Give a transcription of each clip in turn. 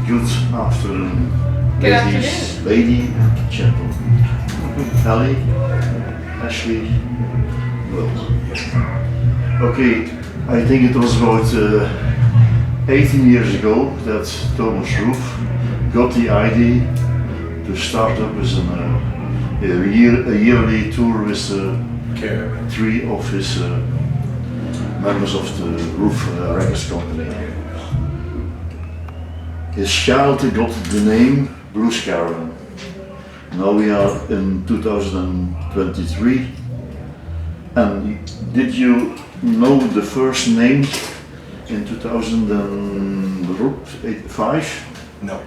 Good afternoon, Good ladies, afternoon. lady and gentlemen. Ally, Ashley, Will. Okay, I think it was about 18 years ago that Thomas Roof got the idea to start up with a yearly tour with Caravan. 3 of his members of the Roof Records Company. His child got the name Blues Caravan. Now we are in 2023. And did you know the first name in 2005? No.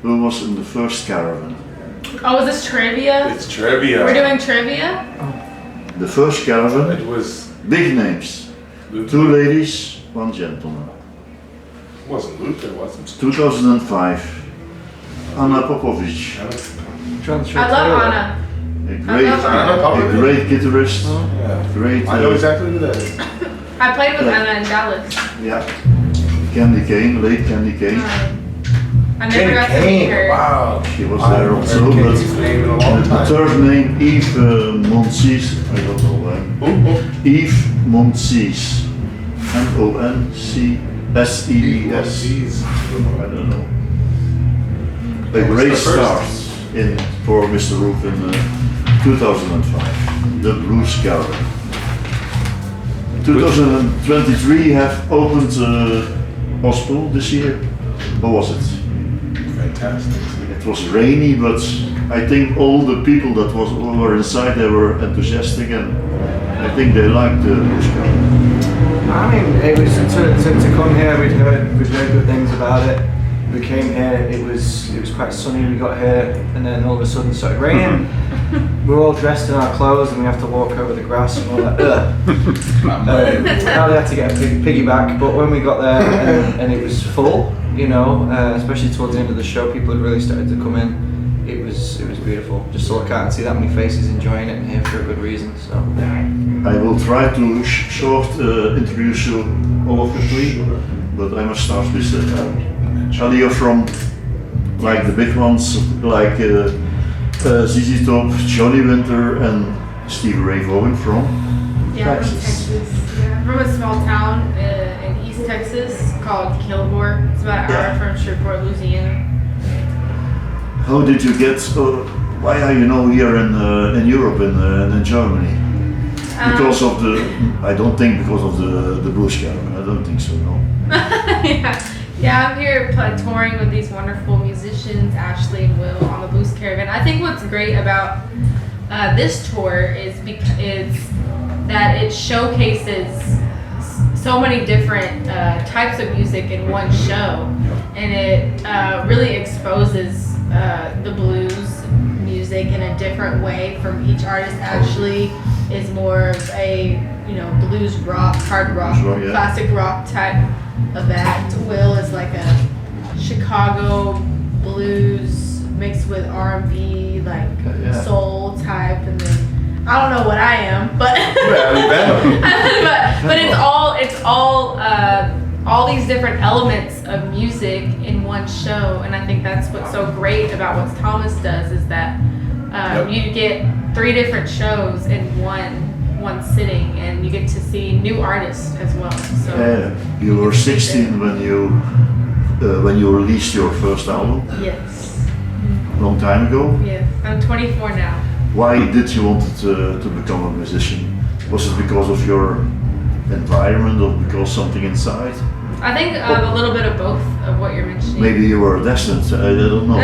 Who was in the first Caravan? Oh, is this trivia? It's trivia. We're doing trivia? The first Caravan, It was big names. Luther. 2 ladies, 1 gentleman. It wasn't Luther, wasn't 2005. Anna Popovic, I love Anna. a love Anna. great guitarist, it? Yeah. great, I know exactly who that is. I played with Anna in Dallas. yeah, Candy Kane, late Candy Kane. I never got to meet her. Wow. She was I there haven't also, heard but Katie's name in a long the time. third name, Yves Moncis, I don't know when. Yves Moncis, M-O-N-C-S-E-E-S. Jeez. I don't know. A What was great the first? start for Mr. Roof in 2005, the Blues Caravan. 2023 have opened hospital this year. How was it? Fantastic. It was rainy, but I think all the people that were inside, they were enthusiastic, and I think they liked the Blues Caravan. I mean, it was to come here. We'd heard good things about it. We came here. It was quite sunny. We got here, and then all of a sudden it started raining. We're all dressed in our clothes, and we have to walk over the grass and all that. Now they had to get a piggyback, but when we got there and it was full, you know, especially towards the end of the show, people had really started to come in. It was beautiful. Just to look out and see that many faces enjoying it and here for a good reason. So. I will try to short introduce you all of you 3, but I must start with Ally, you're from like the big ones, like ZZ Top, Johnny Winter, and Stevie Ray Vaughan from Yeah, from Texas. Texas. Yeah. From a small town in East Texas called Kilgore. It's about an hour from Shreveport, Louisiana. How did you get? Why are you now here in Europe in Germany? Because of the? I don't think because of the Blues Caravan. I don't think so. No. Yeah, I'm here touring with these wonderful musicians, Ashley and Will, on the Blues Caravan. I think what's great about this tour is that it showcases so many different types of music in one show, and it really exposes the blues music in a different way from each artist. Ashley is more of a blues rock, hard rock, Yeah. classic rock type of act. Will is like a Chicago blues mixed with R&B, like soul type, and then I don't know what I am, but but it's all these different elements of music in one show, and I think that's what's so great about what Thomas does is that you get 3 different shows in one sitting, and you get to see new artists as well. So you were 16 when you released your first album. yes, Long time ago. yes, I'm 24 now. Why did you want to become a musician? Was it because of your environment or because something inside? I think a little bit of both of what you're mentioning. Maybe you were destined. I don't know.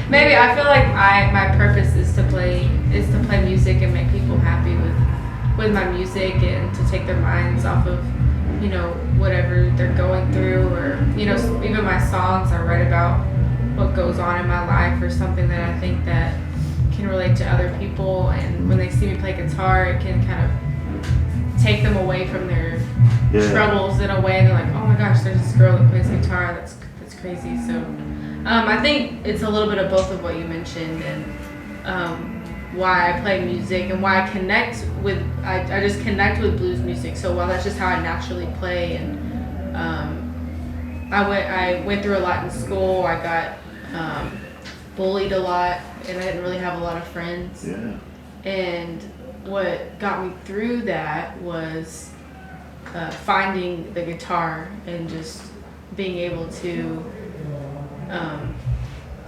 maybe I feel like my purpose is to play music and make people happy with my music, and to take their minds off of whatever they're going through, or even my songs I write about what goes on in my life, or something that I think that can relate to other people, and when they see me play guitar, it can kind of take them away from their troubles in a way, and they're like, oh my gosh, there's this girl that plays guitar, that's crazy. So I think it's a little bit of both of what you mentioned, and why I play music and why I connect with, I just connect with blues music so well. That's just how I naturally play, and I went through a lot in school. I got bullied a lot, and I didn't really have a lot of friends. Yeah. And what got me through that was finding the guitar and just being able to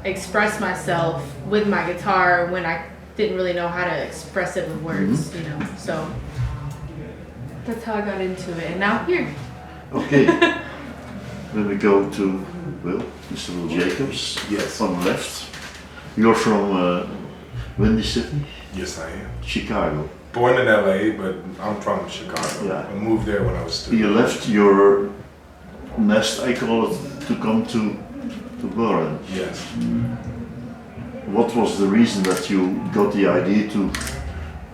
express myself with my guitar when I didn't really know how to express it with words, you know. So that's how I got into it, and now I'm here. Okay. Then we go to Mr. Will Jacobs. Yes. On the left. You're from Windy City, Yes, I am. Chicago. Born in LA, but I'm from Chicago. Yeah. I moved there when I was 2. You left your nest, I call it, to come to Berlin. Yes. What was the reason that you got the idea to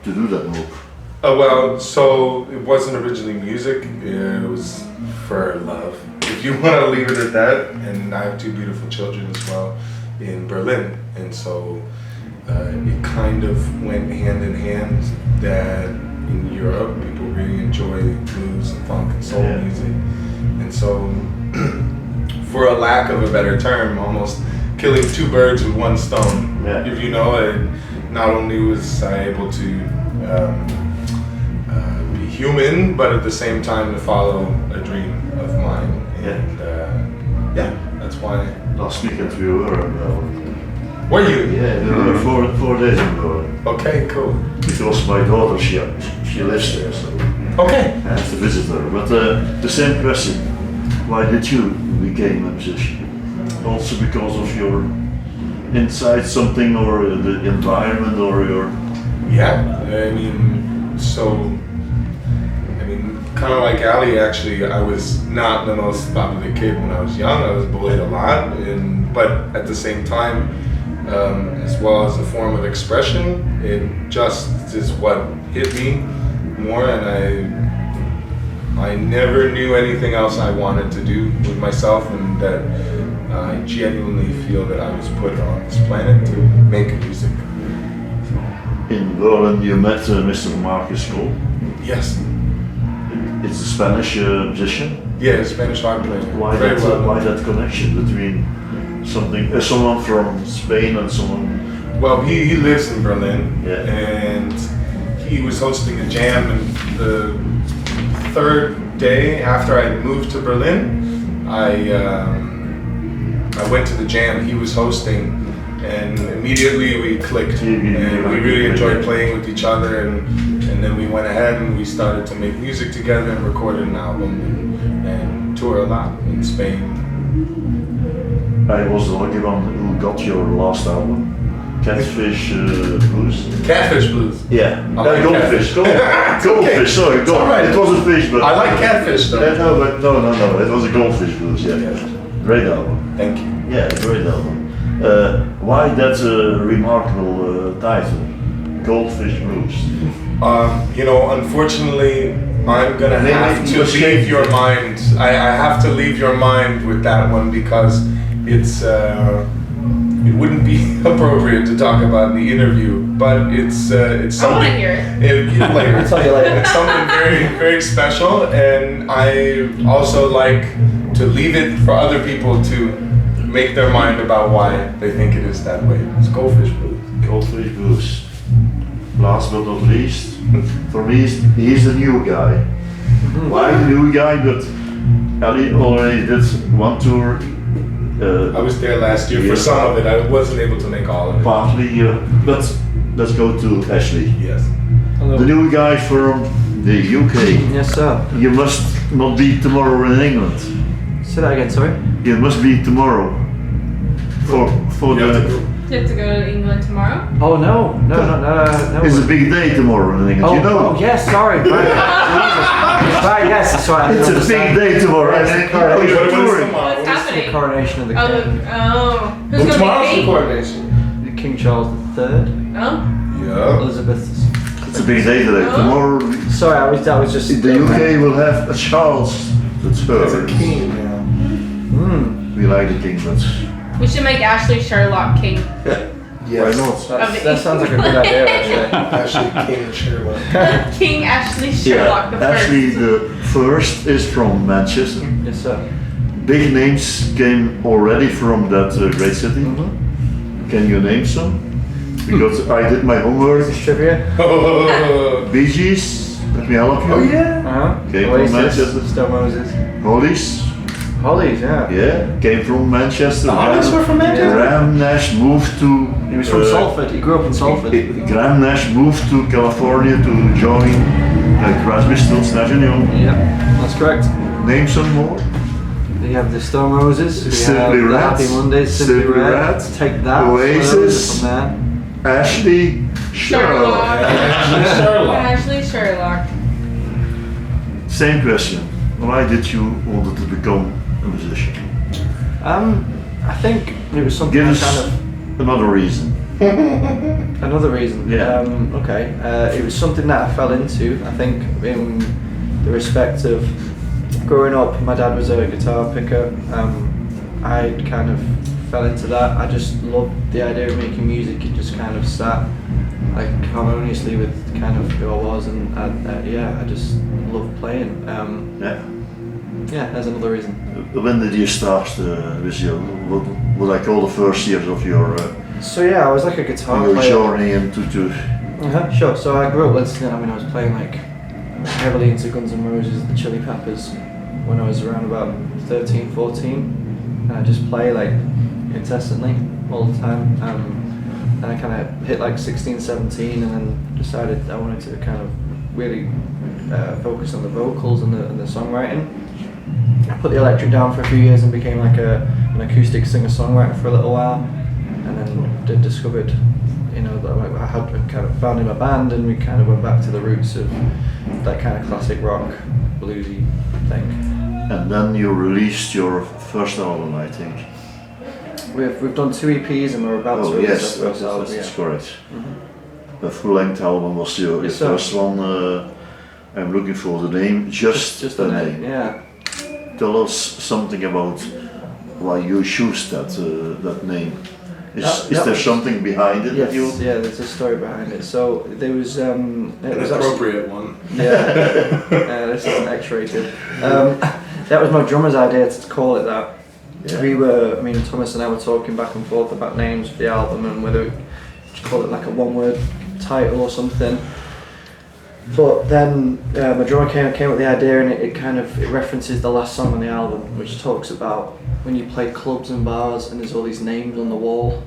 do that move? Well, so it wasn't originally music. It was for love. If you want to leave it at that. And I have 2 beautiful children as well in Berlin, and so it kind of went hand in hand that in Europe people really enjoy blues and funk and soul music, and so for a lack of a better term, almost killing 2 birds with 1 stone. Yeah. If you know it, not only was I able to be human, but at the same time to follow a dream of mine, and that's why. Last weekend we were in Berlin. Were you? Yeah, we were 4 days in Berlin. Okay, cool. Because my daughter, she lives there, so Okay. I have to visit her. But the same question, why did you become a musician? Also because of your inside something, or the environment, or your... Yeah, kind of like Ally, actually, I was not the most popular kid when I was young. I was bullied a lot, but at the same time, as well as a form of expression, it just is what hit me more, and I never knew anything else I wanted to do with myself, and that I genuinely feel that I was put on this planet to make music. In Berlin you met Mr. Marcus Cole. Yes. It's a Spanish musician. Yeah, Spanish harp player. Why that connection between someone from Spain and someone? Well, he lives in Berlin, Yeah. and he was hosting a jam, and the 3rd day after I moved to Berlin, I went to the jam he was hosting, and immediately we clicked, and we really enjoyed playing with each other, and then we went ahead and we started to make music together and recorded an album and tour a lot in Spain. I was the lucky one who got your last album, Catfish Blues. Catfish Blues. Yeah, I like Goldfish. Catfish. Goldfish. Sorry, It's all right. It was a fish, but I like Catfish though. no. It was a Goldfish Blues. Yeah, Yes. great album. Thank you. Yeah, great album. Why that remarkable title, Goldfish Blues? Unfortunately, I'm gonna Maybe have to you should- leave your mind. I have to leave your mind with that one because it's it wouldn't be appropriate to talk about in the interview, but it's I want something. to hear it. Later. I'll tell you later. It's something very, very special, and I also like to leave it for other people to make their mind about why they think it is that way. It's Goldfish Blues. Goldfish Blues. Last but not least, for me, he's the new guy. Why the new guy? But Ally already did 1 tour. I was there last year Yeah. for some of it. I wasn't able to make all of it. Partly, but let's go to Ashley. Yes. Hello. The new guy from the UK. Yes, sir. You must not be tomorrow in England. Say that again, sorry. You must be tomorrow for You have to the. go. You have to go to England tomorrow? Oh no. It's a big day tomorrow in England. Oh, you know. oh yes, sorry. Right. Jesus. Right, yes, sorry. I It's a didn't big understand. day tomorrow. Yes, And correct. you're What is touring. tomorrow? What's The happening? coronation of the Oh, king. who's Tomorrow's the gonna be king? coronation. King Charles III. Oh, Yeah. Elizabeth. It's a big day today. Oh. Tomorrow, Sorry, I was just. the UK will have a Charles It's a III. king now. We like the king, but we should make Ashley Sherlock king. why not? That sounds like a good idea, actually. Actually, King Sherlock. King Ashley Sherlock the first. Actually, the first is from Manchester. Yes, sir. big names came already from that great city. Can you name some? Because I did my homework. This is trivia. Bee Gees, let me help you. Oh yeah. Came from Manchester. Stone Roses. Hollies, Hollies, yeah. came from Manchester. The Hollies were from Manchester? Graham Nash moved to. He was from Salford. He grew up in Salford. Graham Nash moved to California to join Crosby, Stills, Nash and Young. Yeah, that's correct. Name some more. We have the Stone Roses. We Simply have the Red. Happy Mondays. Simply Red. Red. Take that. Oasis. From there. Ashley, Sherlock. Sherlock. Ashley Sherlock. Same question. Why did you want to become a musician? I think it was something Give I us kind of. another reason. Another reason. Yeah. Okay. It was something that I fell into. I think in the respect of growing up, my dad was a guitar picker. I kind of fell into that. I just loved the idea of making music. It just kind of sat like harmoniously with kind of who I was, and I just loved playing. Yeah, that's another reason. When did you start with your, what I call the first years of your So yeah, I was like a guitar your player. journey into Sure. So I grew up listening. I mean, I was playing like heavily into Guns N' Roses, the Chili Peppers, when I was around about 13, 14, and I just play like incessantly all the time. And I kind of hit like 16, 17, and then decided I wanted to kind of really focus on the vocals and the songwriting. I put the electric down for a few years and became like an acoustic singer-songwriter for a little while, and then discovered, you know, that I had kind of found in my band, and we kind of went back to the roots of that kind of classic rock, bluesy thing. and then you released your first album, I think. We've done 2 EPs and we're about to release our first album. That's correct. The full-length album was your Yes, sir. first one. I'm looking for the name. Just Just the the name. Yeah. Tell us something about why you choose that name. Is That there was- something behind it that you? Yes, yeah, there's a story behind it. So there was it An was actually, appropriate one. yeah, this isn't X-rated. That was my drummer's idea to call it that. Yeah. I mean, Thomas and I were talking back and forth about names for the album and whether we should call it like a one-word title or something. But then my drummer came up with the idea, and it references the last song on the album, which talks about when you play clubs and bars and there's all these names on the wall,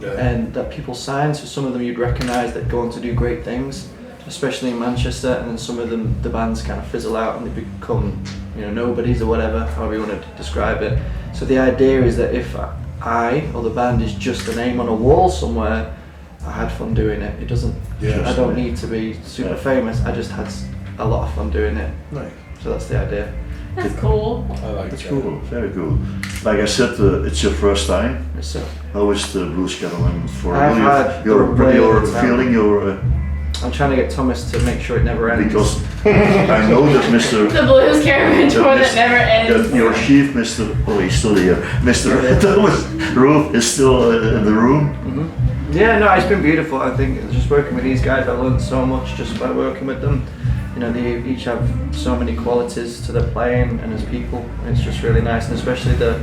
and that people sign. So some of them you'd recognise that go on to do great things, especially in Manchester, and then some of them the bands kind of fizzle out and they become, you know, nobodies or whatever, however you want to describe it. So the idea is that if I or the band is just a name on a wall somewhere, I had fun doing it. It doesn't. Yeah. I don't need to be super famous. I just had a lot of fun doing it. Nice. So that's the idea. That's cool. I like That's that. cool. Very cool. Like I said, it's your first time. So How is the blues Caravan for I've you? had You're the feeling your I'm trying to get Thomas to make sure it never ends. because I know that Mr. The Blues Caravan tour that never ends. That your chief, Mr. Oh, he's still here. Mr. Thomas Roof is still in the room. Yeah, no, it's been beautiful. I think just working with these guys, I learned so much just by working with them. You know, they each have so many qualities to their playing and as people. It's just really nice, and especially the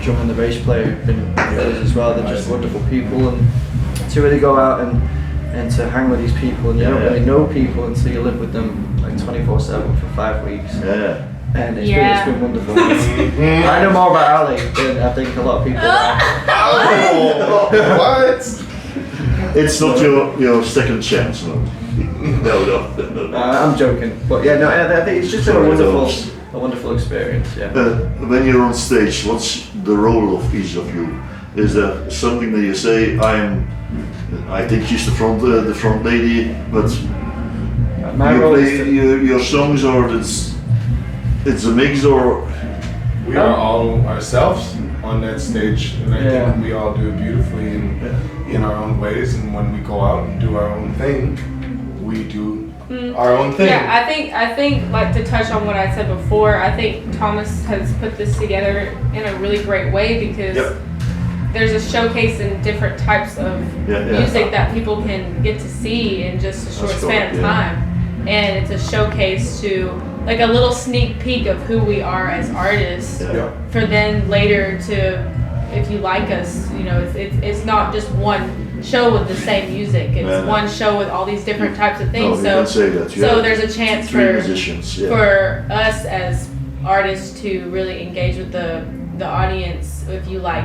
drum and the bass player who've been with us as well. They're just wonderful people, and to really go out and to hang with these people, and you don't really know people until you live with them like 24/7 for 5 weeks. Yeah. And it's Yeah. been wonderful. I know more about Ally than I think a lot of people. Oh, what? It's not your second chance, no. No. I'm joking, but yeah, no, I think it's just been Sorry, a wonderful experience. Yeah. When you're on stage, what's the role of each of you? Is there something that you say, I think she's the front lady, but My you role play is to, your songs, or it's a mix, or We are all ourselves on that stage, and I Yeah. think we all do it beautifully in our own ways. And when we go out and do our own thing, we do our own thing. Yeah, I think like to touch on what I said before, I think Thomas has put this together in a really great way because Yep. there's a showcase in different types of Yeah. music that people can get to see in just a short That's span correct, of yeah. time. And it's a showcase to like a little sneak peek of who we are as artists. Yeah. For then later to, if you like us, you know, it's not just one show with the same music. It's No. one show with all these different types of No, things. you So can say that. You so have there's a chance three for musicians. Yeah. for us as artists to really engage with the audience. If you like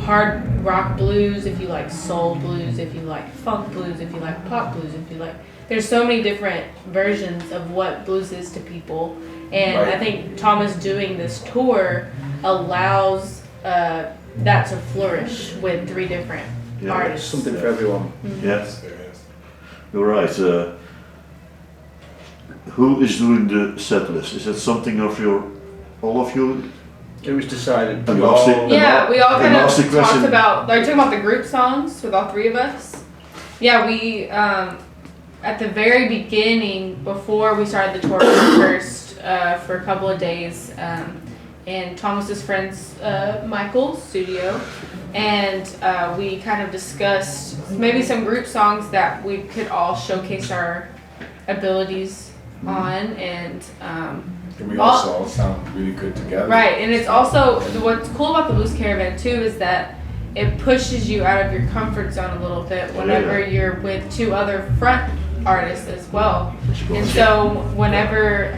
hard rock blues, if you like soul blues, if you like funk blues, if you like pop blues, if you like, there's so many different versions of what blues is to people. And Right. I think Thomas doing this tour allows that to flourish with three different Yeah, artists. Something for everyone. Yes, you're right. Who is doing the set list? Is that something of all of you? It was decided. And We all- lastly- and Yeah, la- we all and kind of lastly talked question- about, like, talking about the group songs with all three of us. Yeah, we, at the very beginning, before we started the tour first, for a couple of days, in Thomas's friend's, Michael's studio, and, we kind of discussed maybe some group songs that we could all showcase our abilities on, and, And we also all sound really good together. right, and it's also, what's cool about the Blues Caravan too is that it pushes you out of your comfort zone a little bit whenever you're with two other front artists as well. And so whenever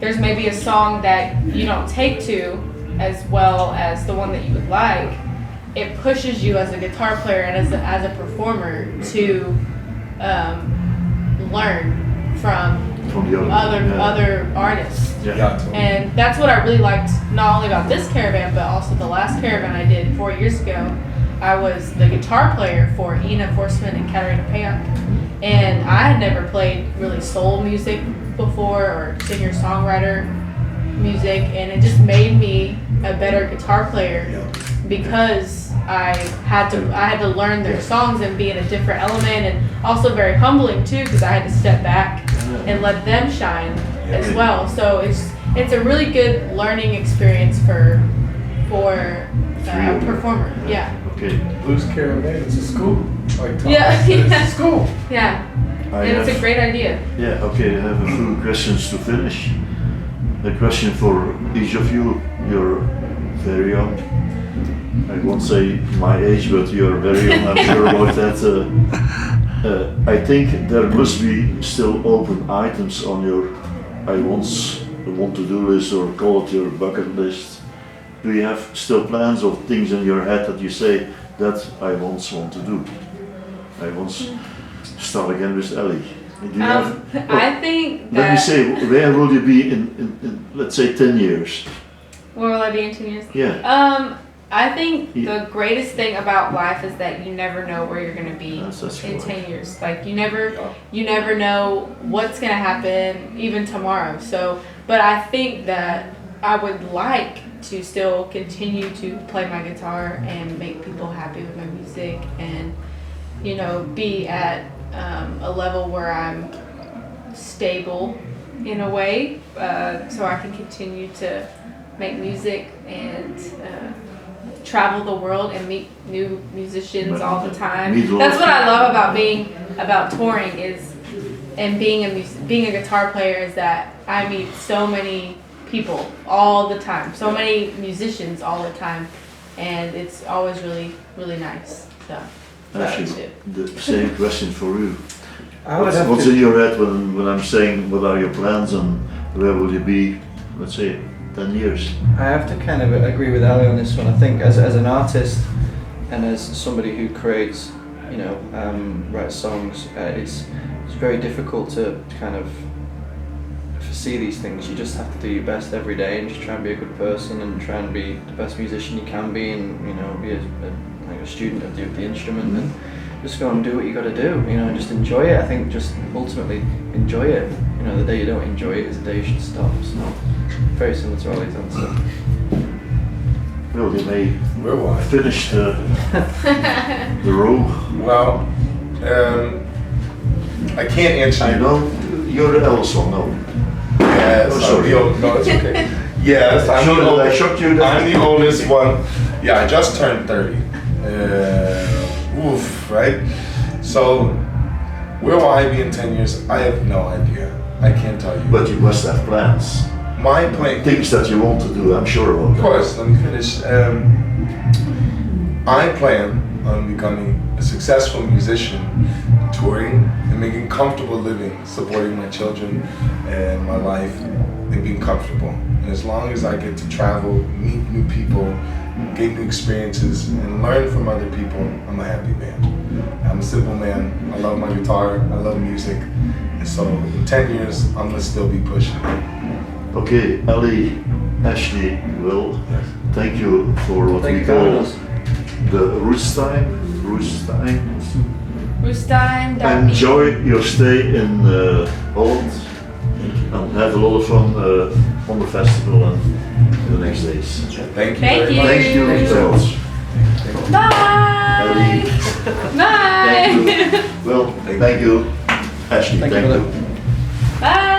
there's maybe a song that you don't take to as well as the one that you would like, it pushes you as a guitar player and as a performer to learn from From the other artists. Yeah, totally. And that's what I really liked, not only about this caravan, but also the last caravan I did 4 years ago. I was the guitar player for Ina Forsman and Katarina Payak. And I had never played really soul music before or singer-songwriter music, and it just made me a better guitar player because I had to learn their songs and be in a different element, and also very humbling too because I had to step back and let them shine as well. So it's a really good learning experience for a performer. Yeah. Okay. Blues Caravan, it's a school. Like Tom Yeah, said, it's yeah. a school. Yeah. I And it's a have, great idea. yeah, okay, I have a few questions to finish. A question for each of you. You're very young. I won't say my age, but you're very young, I'm sure about that. I think there must be still open items on your want to do list, or call it your bucket list. Do you have still plans of things in your head that you say that I once want to do? I once start again with Ally. Do you have, I think let me that. say, where will you be in let's say 10 years? Where will I be in 10 years? Yeah. I think Yeah. the greatest thing about life is that you never know where you're gonna be That's in right. 10 years. Like you never know what's gonna happen even tomorrow. So, but I think that I would like to still continue to play my guitar and make people happy with my music, and you know, be at a level where I'm stable in a way, so I can continue to make music and travel the world and meet new musicians all the time. Meet a lot That's of what I people. love about touring and being a guitar player is that I meet so many people all the time, so many musicians all the time, and it's always really, really nice. So that's Actually, it. the same question for you. I would have What's to, in your head when I'm saying what are your plans and where will you be, let's say, 10 years? I have to kind of agree with Ali on this one. I think as an artist and as somebody who creates, you know, writes songs, it's very difficult to kind of foresee these things. You just have to do your best every day and just try and be a good person and try and be the best musician you can be, and you know, be like a student of the instrument, and just go and do what you got to do. You know, and just enjoy it. I think just ultimately enjoy it. You know, the day you don't enjoy it is the day you should stop. So very similar to Ollie's answer. Well, you may We're wide. finish the row. Well, I can't answer I you. know you're the eldest one, no? Yes, Oh, sorry. no, it's okay. Yes, I'm Sure, the I oldest. shocked you that- I'm the oldest one. Yeah, I just turned 30. Right? So, where will I be in 10 years? I have no idea. I can't tell you. But you must have plans. My plan. Things that you want to do, I'm sure about Of that. course, let me finish. I plan on becoming a successful musician, touring and making comfortable living, supporting my children and my life and being comfortable. And as long as I get to travel, meet new people, get new experiences and learn from other people, I'm a happy man. I'm a simple man. I love my guitar, I love music. And so in 10 years, I'm gonna still be pushing. Okay, Ally, Ashley, Will, thank you for what Thank we you for having call us. the Roost time. Roostime. Enjoy your stay in Holland and have a lot of fun on the festival and the next days. Thank you. Thank very you. much. Thank you so much. Bye. Ally, Bye. thank you. Well, thank you. Ashley, Thank thank you. you.